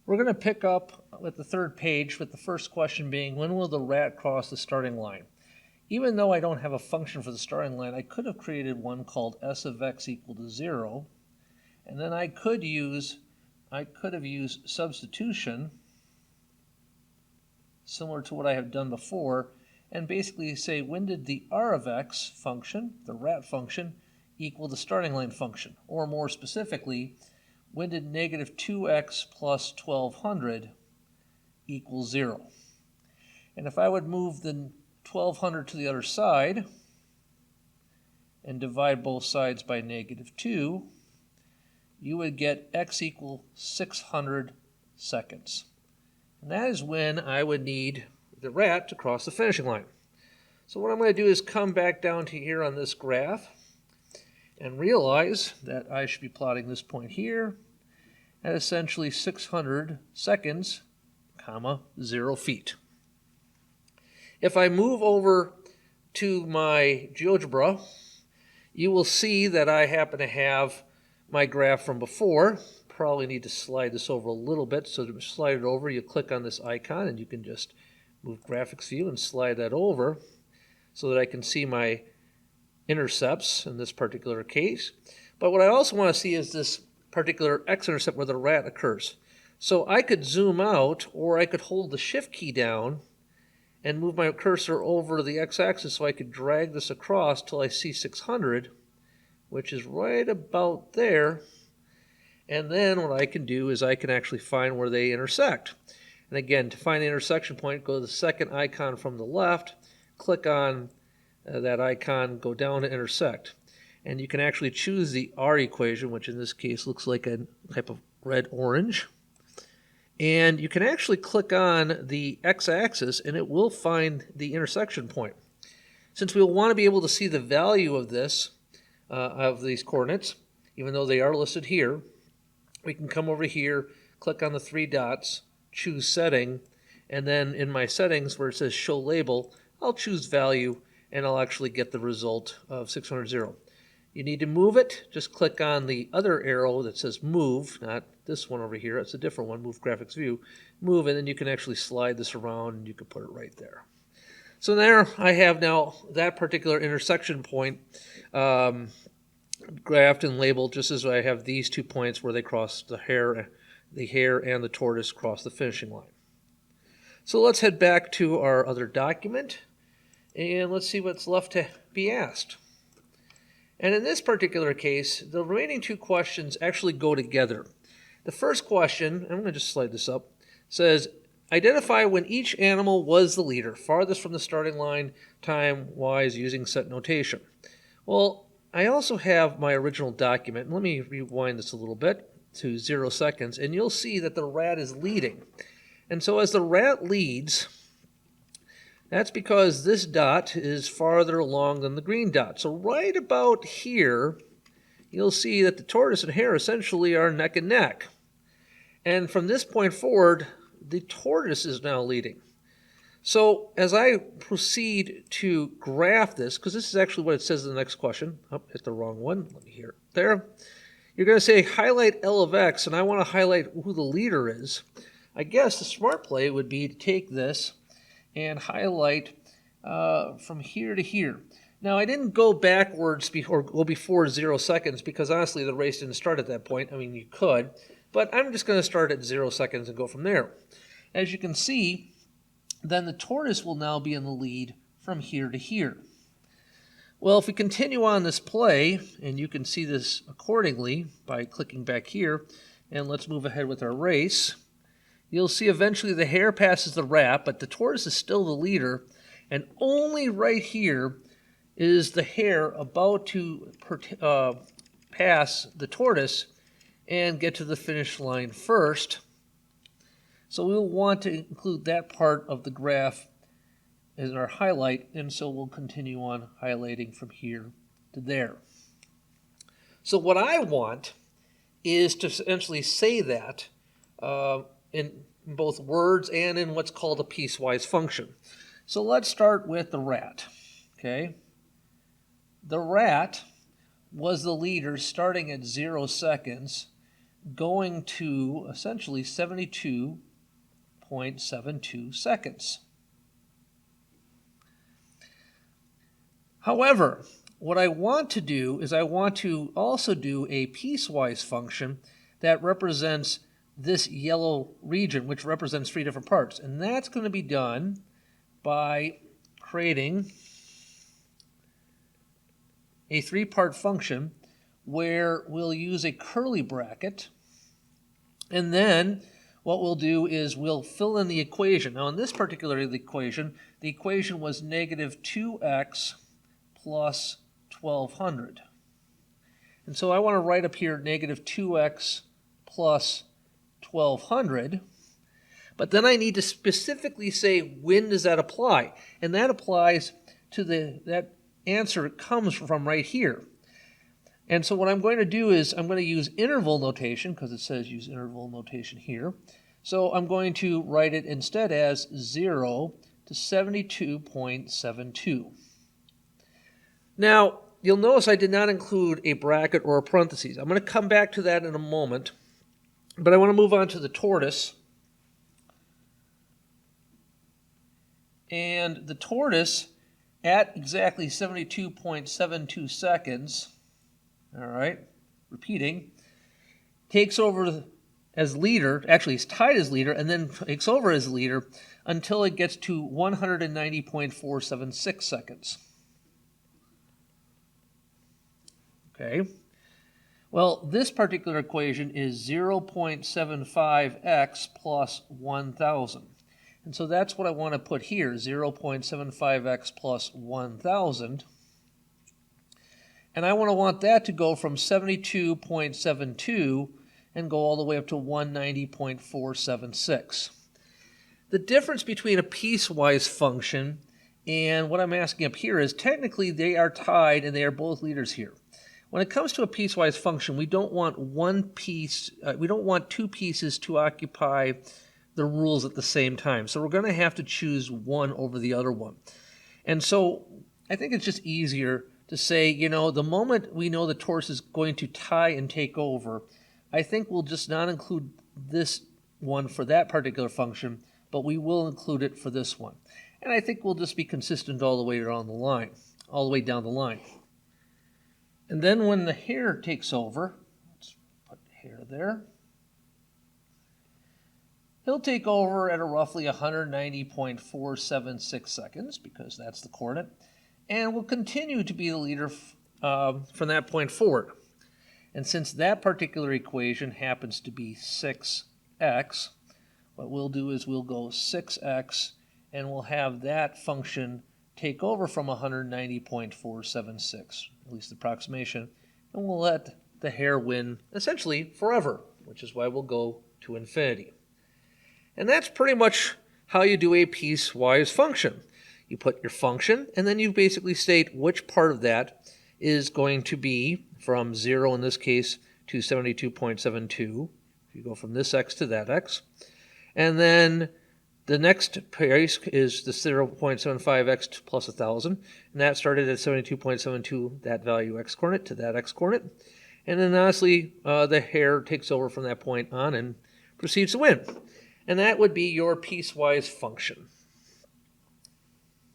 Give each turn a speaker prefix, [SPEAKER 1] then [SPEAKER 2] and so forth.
[SPEAKER 1] We're going to pick up with the third page with the first question being, when will the rat cross the starting line? Even though I don't have a function for the starting line, I could have created one called s of x equal to 0, and then I could have used substitution, similar to what I have done before, and basically say, when did the r of x function, the rat function, equal the starting line function? Or more specifically, when did negative 2x plus 1200 equal 0? And if I would move the 1200 to the other side and divide both sides by negative 2, you would get x equal 600 seconds. And that is when I would need the rat to cross the finishing line. So what I'm going to do is come back down to here on this graph and realize that I should be plotting this point here at essentially 600 seconds, comma, 0 feet. If I move over to my GeoGebra, you will see that I happen to have my graph from before. Probably need to slide this over a little bit. So to slide it over, you click on this icon and you can just move graphics view and slide that over so that I can see my intercepts in this particular case. But what I also want to see is this particular x-intercept where the rat occurs. So I could zoom out, or I could hold the shift key down and move my cursor over the x-axis so I could drag this across till I see 600, which is right about there. And then what I can do is I can actually find where they intersect. And again, to find the intersection point, go to the second icon from the left, click on that icon, go down to intersect. And you can actually choose the R equation, which in this case looks like a type of red-orange. And you can actually click on the x-axis and it will find the intersection point. Since we'll want to be able to see the value of this, of these coordinates, even though they are listed here, we can come over here, click on the 3 dots, choose setting, and then in my settings where it says show label, I'll choose value and I'll actually get the result of 600. You need to move it, just click on the other arrow that says move, not this one over here, it's a different one, move graphics view, move, and then you can actually slide this around and you can put it right there. So there I have now that particular intersection point graphed and labeled, just as I have these 2 points where they cross the hare and the tortoise cross the finishing line. So let's head back to our other document and let's see what's left to be asked. And in this particular case, the remaining 2 questions actually go together. The first question, I'm going to just slide this up, says, identify when each animal was the leader, farthest from the starting line, time-wise, using set notation. Well, I also have my original document. Let me rewind this a little bit to 0 seconds, and you'll see that the rat is leading. And so as the rat leads, that's because this dot is farther along than the green dot. So right about here, you'll see that the tortoise and hare essentially are neck and neck. And from this point forward, the tortoise is now leading. So as I proceed to graph this, because this is actually what it says in the next question. Oh, hit the wrong one. Let me hear it there. You're going to say highlight L of x, and I want to highlight who the leader is. I guess the smart play would be to take this and highlight from here to here. Now, I didn't go backwards or go before 0 seconds because, honestly, the race didn't start at that point. I mean, you could, but I'm just going to start at 0 seconds and go from there. As you can see, then the tortoise will now be in the lead from here to here. Well, if we continue on this play, and you can see this accordingly by clicking back here, and let's move ahead with our race, you'll see eventually the hare passes the rat, but the tortoise is still the leader, and only right here is the hare about to pass the tortoise and get to the finish line first. So we'll want to include that part of the graph as our highlight, and so we'll continue on highlighting from here to there. So what I want is to essentially say that in both words and in what's called a piecewise function. So let's start with the rat. Okay, the rat was the leader starting at 0 seconds going to essentially 72.72 seconds. However, what I want to do is I want to also do a piecewise function that represents this yellow region, which represents 3 different parts. And that's going to be done by creating a 3-part function where we'll use a curly bracket, and then what we'll do is we'll fill in the equation. Now in this particular equation, the equation was negative 2x plus 1200. And so I want to write up here negative 2x plus 1200. But then I need to specifically say when does that apply? And that applies to that answer comes from right here. And so what I'm going to do is I'm going to use interval notation because it says use interval notation here. So I'm going to write it instead as 0 to 72.72. Now, you'll notice I did not include a bracket or a parentheses. I'm going to come back to that in a moment, but I want to move on to the tortoise. And the tortoise, at exactly 72.72 seconds, all right, repeating, takes over as leader, actually is tied as leader, and then takes over as leader until it gets to 190.476 seconds. Okay. Well, this particular equation is 0.75x plus 1,000. And so that's what I want to put here, 0.75x plus 1,000. And I want that to go from 72.72 and go all the way up to 190.476. The difference between a piecewise function and what I'm asking up here is technically they are tied and they are both leaders here. When it comes to a piecewise function, we don't want we don't want 2 pieces to occupy the rules at the same time. So we're going to have to choose one over the other one. And so I think it's just easier to say, you know, the moment we know the tortoise is going to tie and take over, I think we'll just not include this one for that particular function, but we will include it for this one. And I think we'll just be consistent all the way down the line, And then when the hare takes over, let's put the hare there, he'll take over at a roughly 190.476 seconds, because that's the coordinate, and will continue to be the leader from that point forward. And since that particular equation happens to be 6x, what we'll do is we'll go 6x, and we'll have that function take over from 190.476, at least the approximation, and we'll let the hare win essentially forever, which is why we'll go to infinity. And that's pretty much how you do a piecewise function. You put your function, and then you basically state which part of that is going to be from 0 in this case to 72.72. You go from this x to that x. And then the next place is the 0.75x plus 1,000. And that started at 72.72, that value x coordinate to that x coordinate. And then honestly, the hare takes over from that point on and proceeds to win. And that would be your piecewise function.